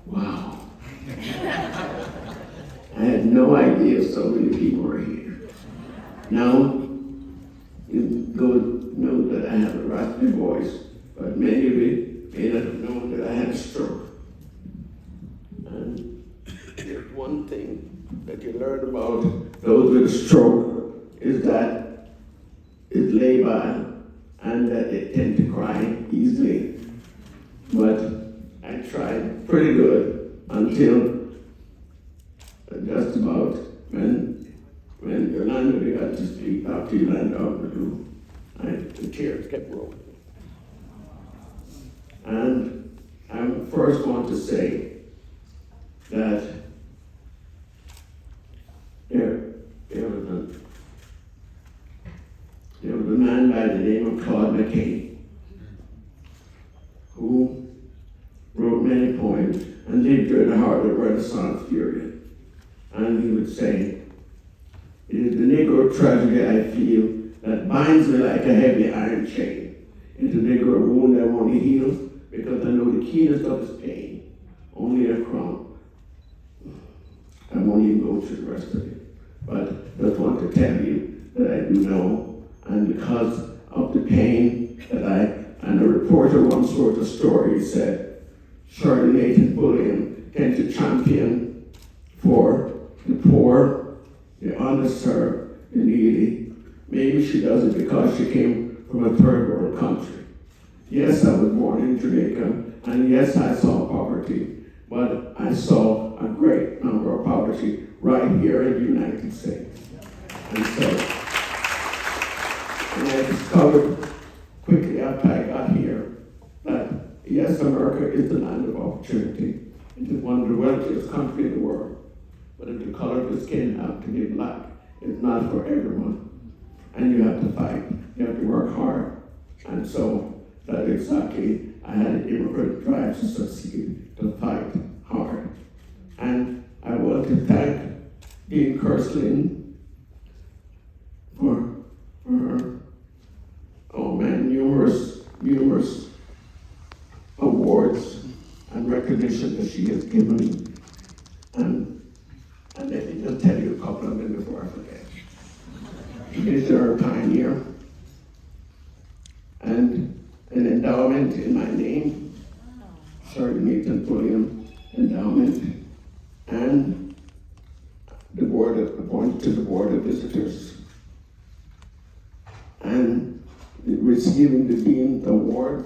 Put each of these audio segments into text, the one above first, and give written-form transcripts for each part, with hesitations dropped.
Wow. I had no idea so many people were here. Now, you go know that I have a raspy voice, but many of you may not have known that I had a stroke. And there's one thing that you learn about those with a stroke is that it's labile and that they tend to cry easily. But I tried pretty good until just about when Yolanda got to speak, Dr. Yolanda Ogledu, the tears kept rolling. And I first want to say that there was a man by the name of Claude McKay who wrote many poems and lived during the heart of the Renaissance period. And he would say, "It is the Negro tragedy I feel that binds me like a heavy iron chain. It's a Negro wound that won't heal because I know the keenness of his pain. Only a crumb." I won't even go through the rest of it. But just want to tell you that I do know, and because of the pain that and a reporter once wrote a story, he said, Shirley and Pulliam tend to champion for the poor, the underserved, the needy. Maybe she does it because she came from a third world country. Yes, I was born in Jamaica, and yes, I saw poverty, but I saw a great number of poverty right here in the United States. And so, and I discovered quickly after I got here that yes, America is the land of opportunity. It is one of the wealthiest countries in the world. But if the color of the skin happens to be black, it's not for everyone. And you have to fight. You have to work hard. And so that exactly, I had an immigrant drive to succeed, to fight hard. And I want to thank Dean Kirslin for her, numerous awards and recognition that she has given me. And let me just tell you a couple of them before I forget. She is a pioneer, and an endowment in my name, Shirley and Pulliam Endowment, and the board appointed to the Board of Visitors, and receiving the Dean's Award,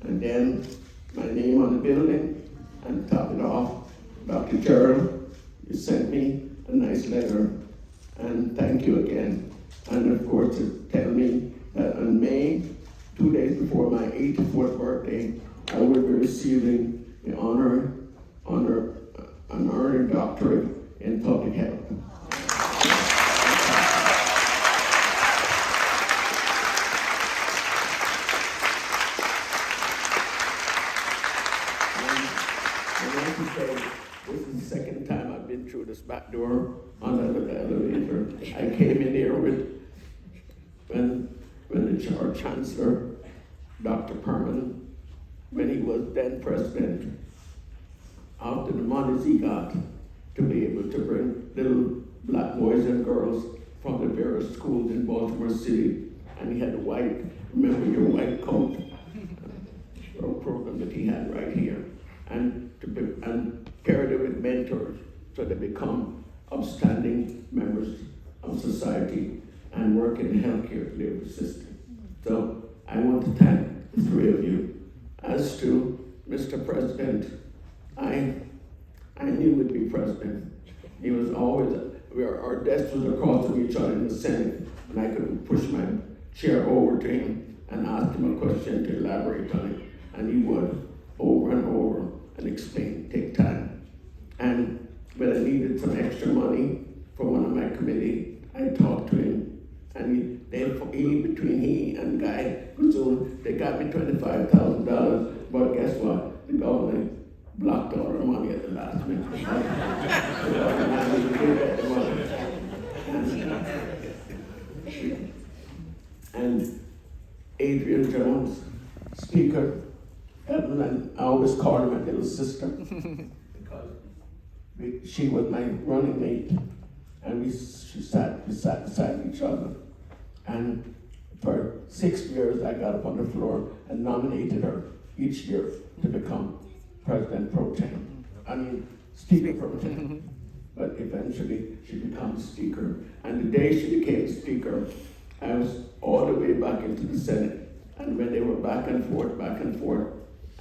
and then my name on the building, and top it off, Dr. Gerald, you sent me a nice letter, and thank you again. And of course, to tell me that on May, 2 days before my 84th birthday, I will be receiving the honorary doctorate in public health. This is the second time I've been through this back door on the elevator. I came in here when our Chancellor, Dr. Perman, when he was then president, after the monies he got to be able to bring little black boys and girls from the various schools in Baltimore City, and he had a white, remember your white coat, program that he had right here, and pair them with mentors so they become upstanding members of society and work in the healthcare delivery system. So I want to thank the three of you. As to Mr. President, I knew he'd be president. He was always, our desks was across from each other in the Senate, and I could push my chair over to him and ask him a question to elaborate on it, and he would over and over and explain, take time. And when I needed some extra money for one of my committee, I talked to him, and between he and Guy Guzun, they got me $25,000, but guess what? The government blocked all our money at the last minute. And Adrian Jones, Speaker, And I always called her my little sister because she was my running mate, and she sat beside each other. And for 6 years, I got up on the floor and nominated her each year to become President Pro Tem. Speaker Pro Tem. But eventually, she becomes Speaker. And the day she became Speaker, I was all the way back into the Senate. And when they were back and forth,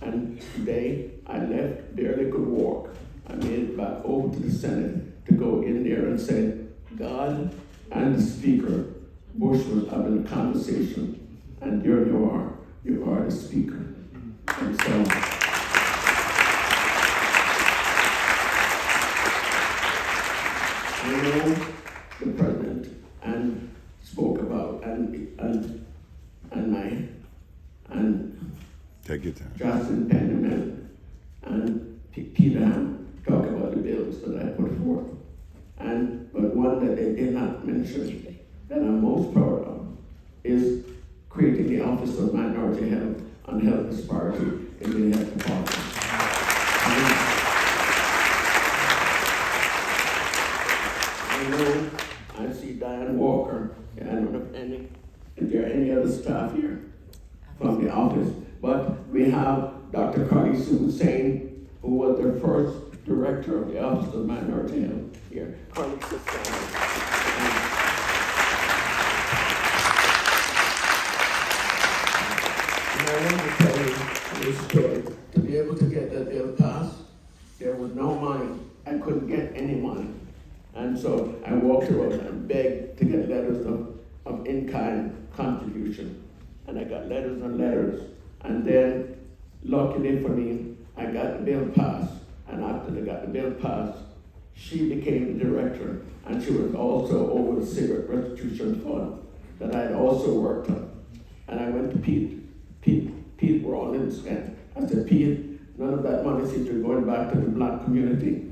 and today I left, barely could walk. I made it back over to the Senate to go in there and say, God and the Speaker, Bush was having a conversation, and here you are the Speaker. And so, I know the President and spoke about take your time. Justin Penderman and Peter Ham talk about the bills that I put forth. But one that they did not mention that I'm most proud of is creating the Office of Minority Health and Health Disparity in the Health Department. I know I see Diane Walker, and I don't know if there are any other staff here from the office, but we have Dr. Carly Sue Hussain, who was the first director of the Office of Minority Health here. Carly sits down. And I want to tell you this story. To be able to get that bill passed, there was no money. I couldn't get any money. And so I walked around and begged to get letters of in-kind contribution. And I got letters and letters. And then, luckily for me, I got the bill passed. And after I got the bill passed, she became the director. And she was also over the cigarette restitution fund that I had also worked on. And I went to Pete Rawlins, and I said, Pete, none of that money seems to be going back to the black community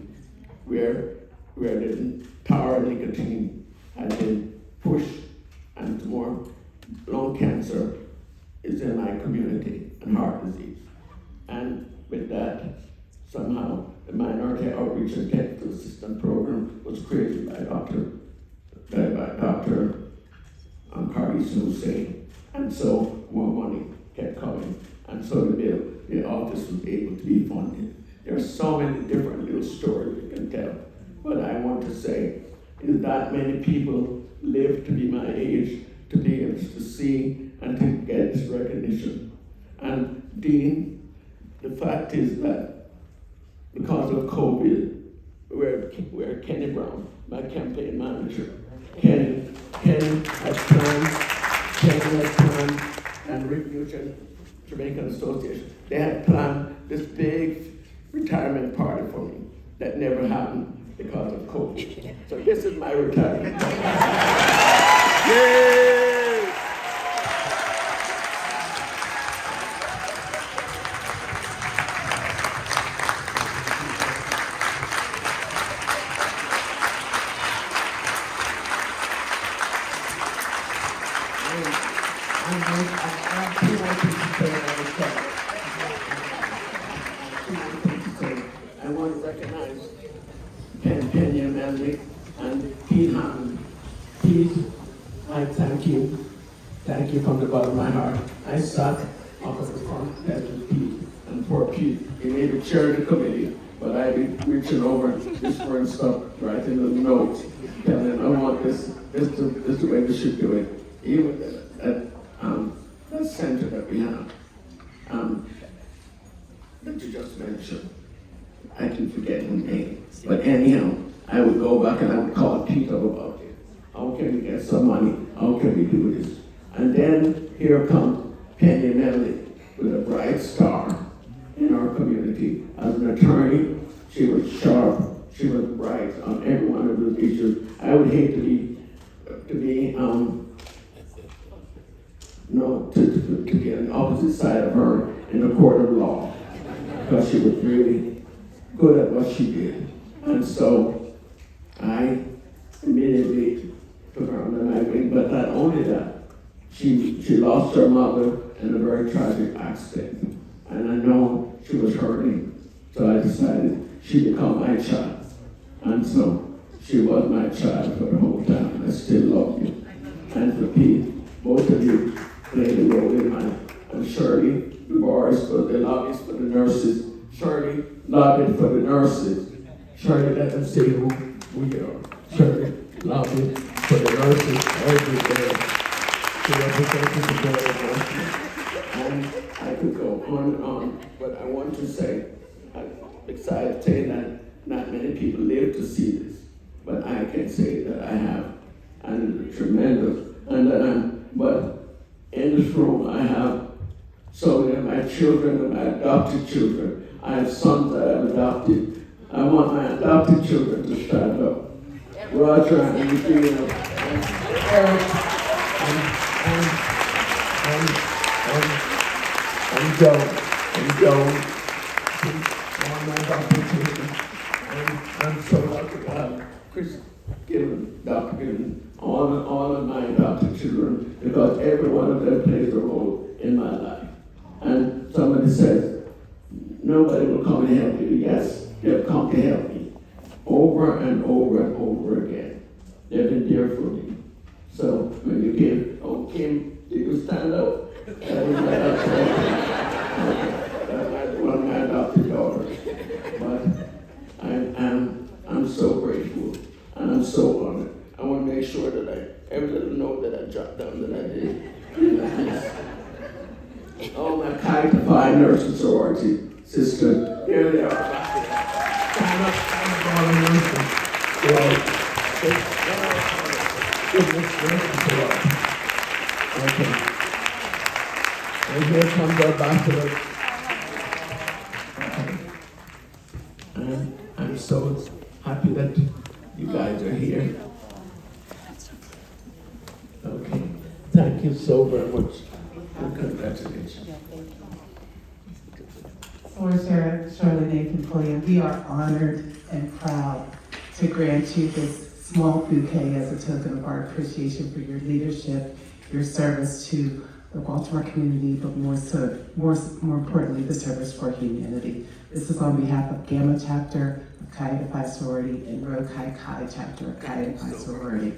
where the tar and nicotine had been pushed, and more lung cancer is in my community, and heart disease. And with that, somehow the Minority Outreach and Technical Assistance Program was created by Dr. Carly Sue Hussain. And so more money kept coming. And so the office was able to be funded. There are so many different little stories we can tell. What I want to say is that many people live to be my age to be able to see and to get this recognition. And Dean, the fact is that because of COVID, where Kenny Brown, my campaign manager, Kenny had planned, and Rick Nugent, Jamaican Association, they had planned this big retirement party for me that never happened because of COVID. So this is my retirement. Yay! I want to recognize Pulliam and Pete Hammond. Pete, I thank you. Thank you from the bottom of my heart. I sat up at the front desk with Pete, and poor Pete, he made a chair of the committee, but I be reaching over, whispering stuff, writing little notes, telling him, I want this is the way we should do it. Even that center that we have, that you just mentioned, I keep forgetting the name. But anyhow, I would go back and I would call Pete up about it. How can we get some money? How can we do this? And then here comes Penny Melly with a bright star in our community. As an attorney, she was sharp, she was bright on every one of those issues. I would hate to be on the opposite side of her in the court of law, because she was really good at what she did. And so I immediately took her under my wing, but not only that, she lost her mother in a very tragic accident. And I know Shirley. So I decided she become my child. And so she was my child for the whole time, and I still love you. And for Pete, both of you played a role in my, and Shirley, Boris for the lobbies for the nurses. Shirley lobbied for the nurses. Shirley, let them see who you are. Shirley lobbied for the nurses every day. She represented the board of nurses. And I could go on and on, but I want to say, I'm excited to say that not many people live to see this, but I can say that I have, and it's tremendous, and that but in this room I have so many of my children and my adopted children. I have sons that I've adopted. I want my adopted children to stand up. Roger and Eugene and Eric and Joe, all my adopted children. And I'm so lucky to have Chris Given, Dr. Given, all of my adopted children, because every one of them plays a role in my life. And somebody says, nobody will come and help you. Yes, they've come to help me over and over and over again. They've been there for me. So when you came, oh, Kim, did you stand up? That was one of my adopted daughters. But I'm so grateful and I'm so honored. I want to make sure that every little note that I jot down that I did. Oh, my Chi Phi nursing sorority sister, here they are. Stand up, all the nurses. Okay. And here comes our ambassador. And I'm so happy that you guys are here. Okay. Thank you so very much. And congratulations. Sorcerer Shirley Nathan Pulliam, we are honored and proud to grant you this small bouquet as a token of our appreciation for your leadership, your service to the Baltimore community, but more importantly, the service for humanity. This is on behalf of Gamma Chapter of Chi Phi Sorority and Rho Chi Chi Chapter of Chi Phi Sorority.